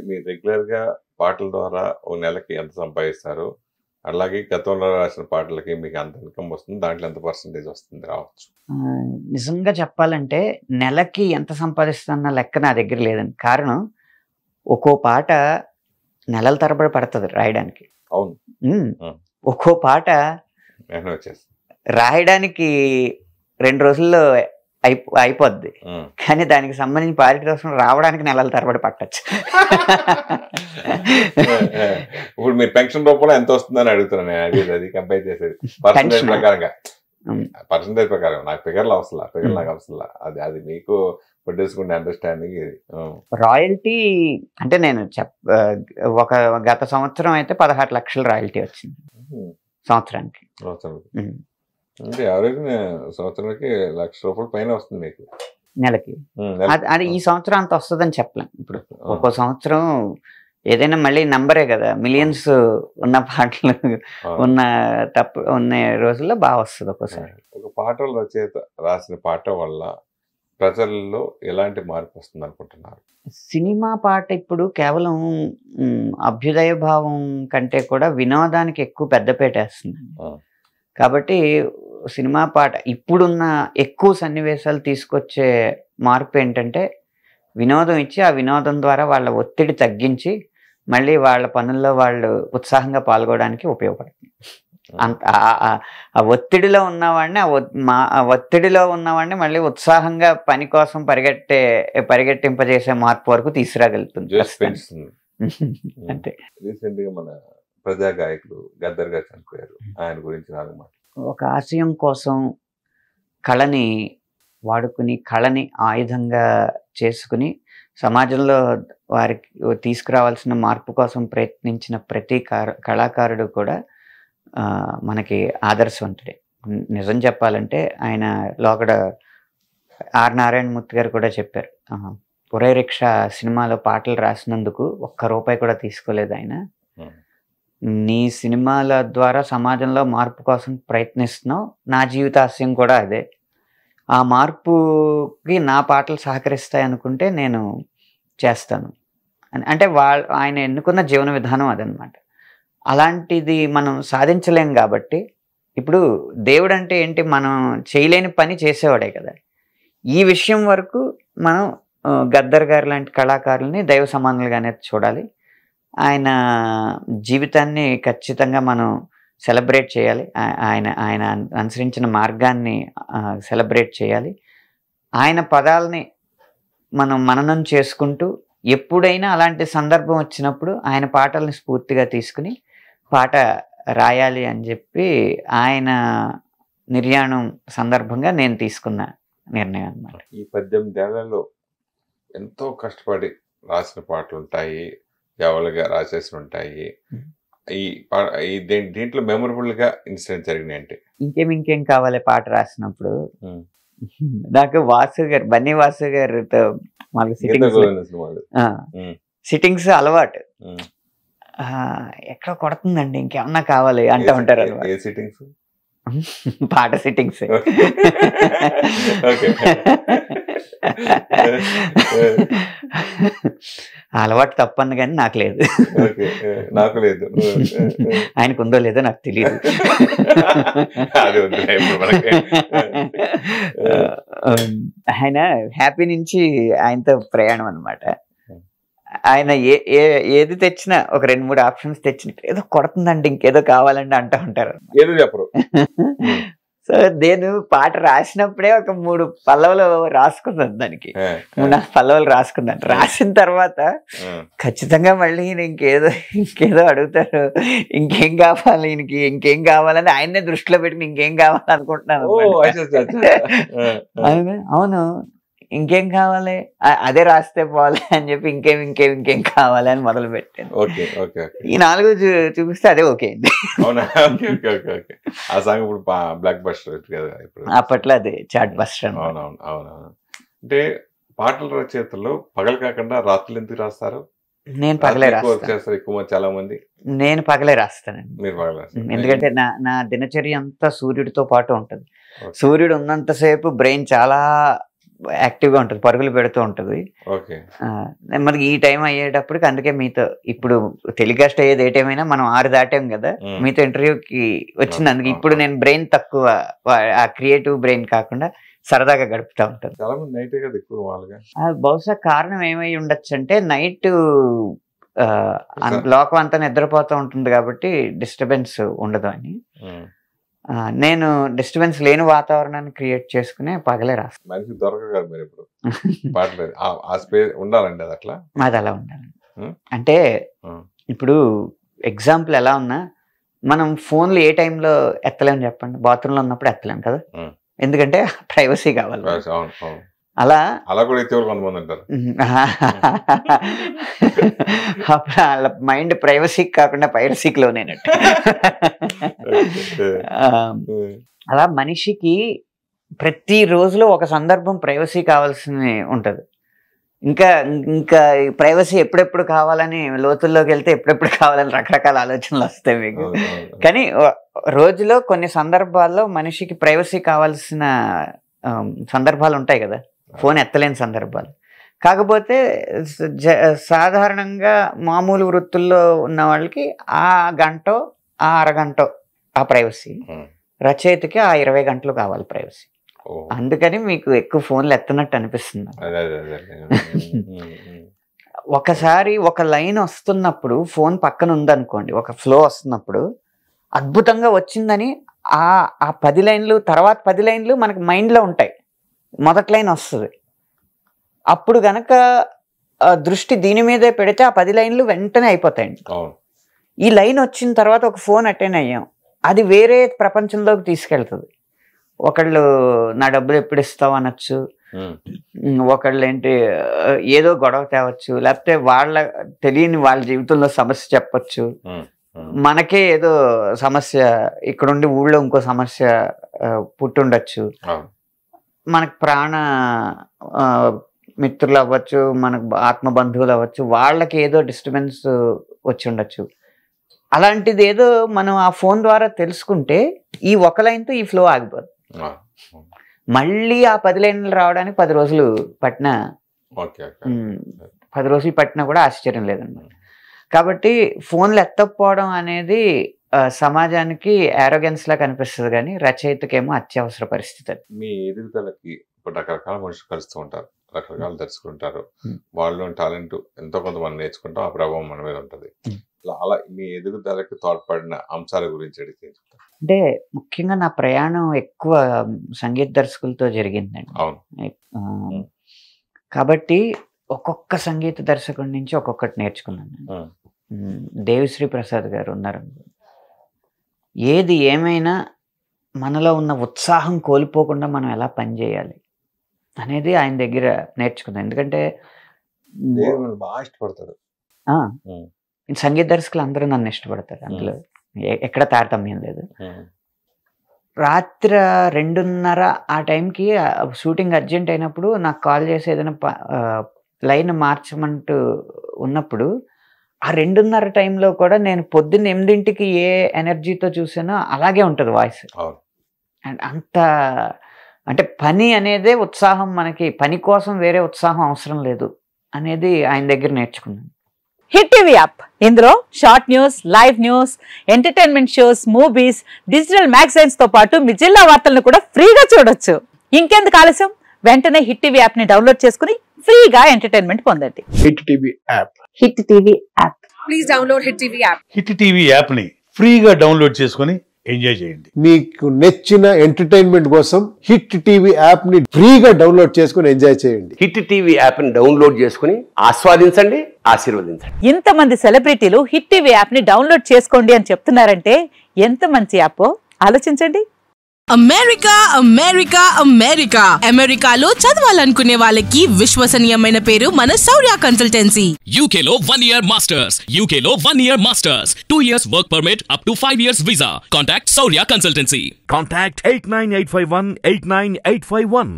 మీరు రెగ్యులర్ గా పాటల ద్వారా ఓ నెలకి ఎంత సంపాదిస్తారు? అలాగే గతంలో రాసిన పాటలకి మీకు అంత ఇన్కమ్ వస్తుంది. దాంట్లో ఎంత పర్సెంటేజ్ వస్తుంది రావచ్చు? నిజంగా చెప్పాలంటే నెలకి ఎంత సంపాదిస్తున్న లెక్క నా దగ్గర లేదండి. కారణం ఒక్కో పాట నెలల తరబడి పడతది రాయడానికి. అవును. ఒక్కో పాట రాయడానికి 2 రోజుల్లో అయిపోద్ది. కానీ దానికి సంబంధించిన పారితోషికం రావడానికి నెలల తరబడి పట్టచ్చు. ఇప్పుడు మీరు పెన్షన్ రూపంలో ఎంత వస్తుందని అడుగుతున్నాను. అది కంపేర్ చేసేది పర్సెంటేజ్ ప్రకారంగా. పర్సెంటేజ్ ప్రకారం నాకు ఫిగర్లు అవసరం నాకు అవసరం. అది మీకు ప్రొడ్యూసుకునే అండర్స్టాండింగ్ ఇది. రాయల్టీ అంటే నేను గత సంవత్సరం అయితే 16 లక్షల రాయల్టీ వచ్చింది సంవత్సరానికి. అంటే యావరేజ్ సంవత్సరానికి ₹1,00,000 పైన వస్తుంది మీకు నెలకి. అది ఈ సంవత్సరం అంత వస్తుందని చెప్పలేం. ఇప్పుడు ఒక్కో సంవత్సరం ఏదైనా మళ్ళీ నంబరే కదా, మిలియన్స్ ఉన్న పాటలు ఉన్న రోజుల్లో బాగా వస్తుంది ఒక్కోసారి. ఒక పాటల రచయిత రాసిన పాట వల్ల ప్రజల్లో ఎలాంటి మార్పు వస్తుంది అనుకుంటున్నారు? సినిమా పాట ఇప్పుడు కేవలం అభ్యుదయ భావం కంటే కూడా వినోదానికి ఎక్కువ పెద్దపీట వేస్తుంది. కాబట్టి సినిమా పాట ఇప్పుడున్న ఎక్కువ సన్నివేశాలు తీసుకొచ్చే మార్పు ఏంటంటే వినోదం ఇచ్చి ఆ వినోదం ద్వారా వాళ్ళ ఒత్తిడి తగ్గించి మళ్ళీ వాళ్ళ పనుల్లో వాళ్ళు ఉత్సాహంగా పాల్గొనడానికి ఉపయోగపడుతుంది. ఆ ఒత్తిడిలో ఉన్నవాడిని మళ్ళీ ఉత్సాహంగా పని కోసం పరిగెట్టింపజేసే మార్పు వరకు తీసుకురాగలుగుతుంది. అంటే రీసెంట్ గా మన ప్రజా గాయకుడు గద్దర్ గారు చనిపోయారు. ఆయన గురించి ఒక ఆశయం కోసం కళని వాడుకుని కళని ఆయుధంగా చేసుకుని సమాజంలో వారికి తీసుకురావాల్సిన మార్పు కోసం ప్రయత్నించిన ప్రతి కళాకారుడు కూడా మనకి ఆదర్శవంతుడే. నిజం చెప్పాలంటే ఆయన లోగడ ఆర్ నారాయణమూర్తి గారు కూడా చెప్పారు, ఒరే రిక్షా సినిమాలో పాటలు రాసినందుకు ₹1 కూడా తీసుకోలేదు ఆయన. నీ సినిమాల ద్వారా సమాజంలో మార్పు కోసం ప్రయత్నిస్తున్నావు, నా జీవితాశయం కూడా అదే. ఆ మార్పుకి నా పాటలు సహకరిస్తాయి అనుకుంటే నేను చేస్తాను అంటే ఆయన ఎన్నుకున్న జీవన విధానం అదనమాట. అలాంటిది మనం సాధించలేం కాబట్టి ఇప్పుడు దేవుడు అంటే ఏంటి, మనం చేయలేని పని చేసేవాడే కదా. ఈ విషయం వరకు మనం గద్దర్ గారు లాంటి కళాకారుల్ని దైవ సమానులుగానే చూడాలి. ఆయన జీవితాన్ని ఖచ్చితంగా మనం సెలబ్రేట్ చేయాలి. ఆయన అనుసరించిన మార్గాన్ని సెలబ్రేట్ చేయాలి. ఆయన పదాలని మనం మననం చేసుకుంటూ ఎప్పుడైనా అలాంటి సందర్భం వచ్చినప్పుడు ఆయన పాటల్ని స్ఫూర్తిగా తీసుకుని పాట రాయాలి అని చెప్పి ఆయన నిర్యాణం సందర్భంగా నేను తీసుకున్న నిర్ణయం అన్నమాట. ఈ 18 ఏళ్లలో ఎంతో కష్టపడి రాసిన పాటలు ఉంటాయి, జవలుగా రాసేసి ఉంటాయి. దీంట్లో మెమరబుల్ గా ఇన్సిడెంట్ జరిగినాయి అంటే ఇంకేం కావాలి పాట రాసినప్పుడు నాకు బన్నీ వాసు గారితో మాకు సిట్టింగ్స్ అలవాటు. ఎక్కడ కొడుతుందండి ఇంకేమన్నా కావాలి అంటూ ఉంటారు సిట్టింగ్స్, పాట సిట్టింగ్స్. అలవాటు తప్పను కానీ నాకు లేదు. ఆయనకు ఉందో లేదో నాకు తెలియదు. ఆయన హ్యాపీ నుంచి ఆయనతో ప్రయాణం అనమాట. ఆయన ఏది తెచ్చినా ఒక 2-3 ఆప్షన్స్ తెచ్చిన ఏదో కొడుతుందండి ఇంకేదో కావాలండి అంటూ ఉంటారు. ఏదో చెప్పరు. సో నేను పాట రాసినప్పుడే ఒక 3 పల్లవులు రాసుకున్నాను, దానికి 3-4 పల్లవులు రాసుకున్నాను. రాసిన తర్వాత ఖచ్చితంగా మళ్ళీ ఇంకేదో అడుగుతారు, ఇంకేం కావాలి ఇంకేం కావాలని ఆయన్నే దృష్టిలో పెట్టుకుని ఇంకేం కావాలనుకుంటున్నాను. అవును ఇంకేం కావాలి అదే రాస్తే పోవాలి అని చెప్పి ఇంకేం కావాలి అని మొదలు పెట్టాను. ఈ 4 చూపిస్తే అదే ఓకే అండి. అప్పట్లో అదే చాట్ బస్టర్. అంటే పాటల రచయితలు పగలు కాకుండా రాత్రులు ఎందుకు రాస్తారు? నేను పగలే రాస్తాను. చాలా మంది నేను పగలే రాస్తానండి. ఎందుకంటే నా దినచర్య అంతా సూర్యుడితో పాటు ఉంటుంది. సూర్యుడు ఉన్నంతసేపు బ్రెయిన్ చాలా యాక్టివ్గా ఉంటుంది, పరుగులు పెడుతూ ఉంటుంది. ఓకే. మనకి ఈ టైం అయ్యేటప్పటికి అందుకే మీతో ఇప్పుడు టెలికాస్ట్ అయ్యేది ఏ టైం అయినా మనం 6 దాటాం కదా, మీతో ఇంటర్వ్యూకి వచ్చింది. అందుకే ఇప్పుడు నేను బ్రెయిన్ తక్కువ, ఆ క్రియేటివ్ బ్రెయిన్ కాకుండా సరదాగా గడుపుతూ ఉంటాను. చాలా మంది నైట్ కదా ఎక్కువ వాళ్ళగా. బహుశా కారణం ఏమై ఉండొచ్చు అంటే నైట్ లోకం అంతా నిద్రపోతూ ఉంటుంది కాబట్టి డిస్టర్బెన్స్ ఉండదు అని. నేను డిస్టర్బెన్స్ లేని వాతావరణాన్ని క్రియేట్ చేసుకునే పగలే రాస్తాను. మనిషి దొరకదు మీరు ఇప్పుడు పాటలేదు ఆ స్పేస్ ఉండాలండి, అది అట్లా అది అలా ఉండాలి. అంటే ఇప్పుడు ఎగ్జాంపుల్ ఎలా ఉన్నా మనం ఫోన్లు ఏ టైంలో ఎత్తలేము చెప్పండి, బాత్రూంలో ఉన్నప్పుడు ఎత్తలేము కదా, ఎందుకంటే ప్రైవసీ కావాలి. అలా అలా కూడా ఎత్తే కొంతమంది అంటారు. అప్పుడు వాళ్ళ మైండ్ ప్రైవసీకి కాకుండా పైరసీకి లోనేనట్టు. అలా మనిషికి ప్రతి రోజులో ఒక సందర్భం ప్రైవసీ కావాల్సి ఉంటది. ఇంకా ఇంకా ప్రైవసీ ఎప్పుడెప్పుడు కావాలని లోతుల్లోకి వెళ్తే ఎప్పుడెప్పుడు కావాలని రకరకాల ఆలోచనలు వస్తాయి మీకు. కానీ రోజులో కొన్ని సందర్భాల్లో మనిషికి ప్రైవసీ కావాల్సిన సందర్భాలు ఉంటాయి కదా, ఫోన్ ఎత్తలేని సందర్భాలు. కాకపోతే సాధారణంగా మామూలు వృత్తుల్లో ఉన్న వాళ్ళకి ఆ గంట ఆ అరగంట ఆ ప్రైవసీ, రచయితకి ఆ 20 గంటలు కావాలి ప్రైవసీ. అందుకని మీకు ఎక్కువ ఫోన్లు ఎత్తనట్టు అనిపిస్తుంది. ఒకసారి ఒక లైన్ వస్తున్నప్పుడు ఫోన్ పక్కన ఉందనుకోండి, ఒక ఫ్లో వస్తున్నప్పుడు అద్భుతంగా వచ్చిందని ఆ 10 లైన్లు తర్వాత 10 లైన్లు మనకి మైండ్లో ఉంటాయి. మొదటి లైన్ వస్తుంది, అప్పుడు గనక దృష్టి దీని మీదే పెడితే ఆ 10 లైన్లు వెంటనే అయిపోతాయండి. ఈ లైన్ వచ్చిన తర్వాత ఒక ఫోన్ అటెండ్ అయ్యాం, అది వేరే ప్రపంచంలోకి తీసుకెళ్తుంది. ఒకళ్ళు నా డబ్బులు ఎప్పుడు ఇస్తావు అనొచ్చు, ఒకళ్ళు ఏంటి ఏదో గొడవ తేవచ్చు, లేకపోతే వాళ్ళ తెలియని వాళ్ళ జీవితంలో సమస్య చెప్పచ్చు, మనకే ఏదో సమస్య ఇక్కడుండి ఊళ్ళో ఇంకో సమస్య పుట్టుండొచ్చు, మనకు ప్రాణ మిత్రులు అవ్వచ్చు, మనకు ఆత్మ బంధువులు అవ్వచ్చు, వాళ్ళకి ఏదో డిస్టర్బెన్స్ వచ్చి ఉండొచ్చు. అలాంటిది ఏదో మనం ఆ ఫోన్ ద్వారా తెలుసుకుంటే ఈ ఒక లైన్తో ఈ ఫ్లో ఆగిపోదు. మళ్ళీ ఆ 10 లైన్లు రావడానికి 10 రోజులు పట్టినా 10 రోజులు పట్టినా కూడా ఆశ్చర్యం లేదన్నమాట. కాబట్టి ఫోన్లు ఎత్తకపోవడం అనేది సమాజానికి ఆరోగెన్స్ లా కనిపిస్తుంది, కానీ రచయితకేమో అత్యవసర పరిస్థితి. మీ ఎదుగుదలకి ఇప్పుడు రకరకాల మనుషులు కలుస్తూ ఉంటారు, రకరకాల దర్శకులుంటారు, వాళ్ళు టాలెంట్ ఎంతో కొంత మనం నేర్చుకుంటాం, ఆ ప్రభావం మన మీద ఉంటుంది. అలా మీ ఎదుగుదలకి తోడ్పడిన అంశాల గురించి అడిగితే అంటే ముఖ్యంగా నా ప్రయాణం ఎక్కువ సంగీత దర్శకులతో జరిగిందండి. కాబట్టి ఒక్కొక్క సంగీత దర్శకుడి నుంచి ఒక్కొక్కటి నేర్చుకున్నాను. దేవిశ్రీ ప్రసాద్ గారు ఉన్నారు, ఏది ఏమైనా మనలో ఉన్న ఉత్సాహం కోల్పోకుండా మనం ఎలా పనిచేయాలి అనేది ఆయన దగ్గర నేర్చుకున్నాను. ఎందుకంటే బాగా ఇష్టపడతారు సంగీత దర్శకులు, అందరూ నన్ను ఇష్టపడతారు, అందులో ఎక్కడ తారతమ్యం లేదు. రాత్రి 2:30 ఆ టైంకి షూటింగ్ అర్జెంట్ అయినప్పుడు నాకు కాల్ చేసి ఏదైనా లైన్ మార్చమంటూ ఉన్నప్పుడు ఆ 2:30 టైంలో కూడా నేను పొద్దున్న 8ంటికి ఏ ఎనర్జీతో చూసానో అలాగే ఉంటుంది వాయిస్. అండ్ అంత అంటే పని అనేదే ఉత్సాహం, మనకి పని కోసం వేరే ఉత్సాహం అవసరం లేదు అనేది ఆయన దగ్గర నేర్చుకున్నాను. హిట్ టీవీ యాప్, ఇందులో short news, live news, entertainment shows, movies, digital magazines తో పాటు మీ జిల్లా వార్తలను కూడా ఫ్రీగా చూడొచ్చు. ఇంకెందుకు ఆలస్యం, వెంటనే హిట్ టీవీ యాప్ ని డౌన్లోడ్ చేసుకుని ఫ్రీగా ఎంటర్టైన్మెంట్ పొందండి. Hit TV app, hit TV app, please download hit TV app. Hit TV app ని ఫ్రీగా డౌన్లోడ్ చేసుకుని ఎంజాయ్ చేయండి. మీకు నచ్చిన ఎంటర్టైన్మెంట్ కోసం హిట్ టీవీ యాప్ ని ఫ్రీగా డౌన్లోడ్ చేసుకుని ఎంజాయ్ చేయండి. హిట్ టీవీ యాప్ ని డౌన్లోడ్ చేసుకుని ఆస్వాదించండి, ఆశీర్వదించండి. ఇంతమంది సెలబ్రిటీలు హిట్ టీవీ యాప్ ని డౌన్లోడ్ చేసుకోండి అని చెప్తున్నారంటే ఎంత మంచి యాప్ ఆలోచించండి. అమెరికా అమెరికా అమెరికా అమెరికాలో చదవాలనుకునే వాళ్ళకి విశ్వసనీయమైన పేరు మన శౌర్య కన్సల్టెన్సీ. UK లో 1 year masters, UK లో 1 year masters, 2 years work permit up to 5 years visa. Contact Saurya Consultancy. Contact 89851 89851.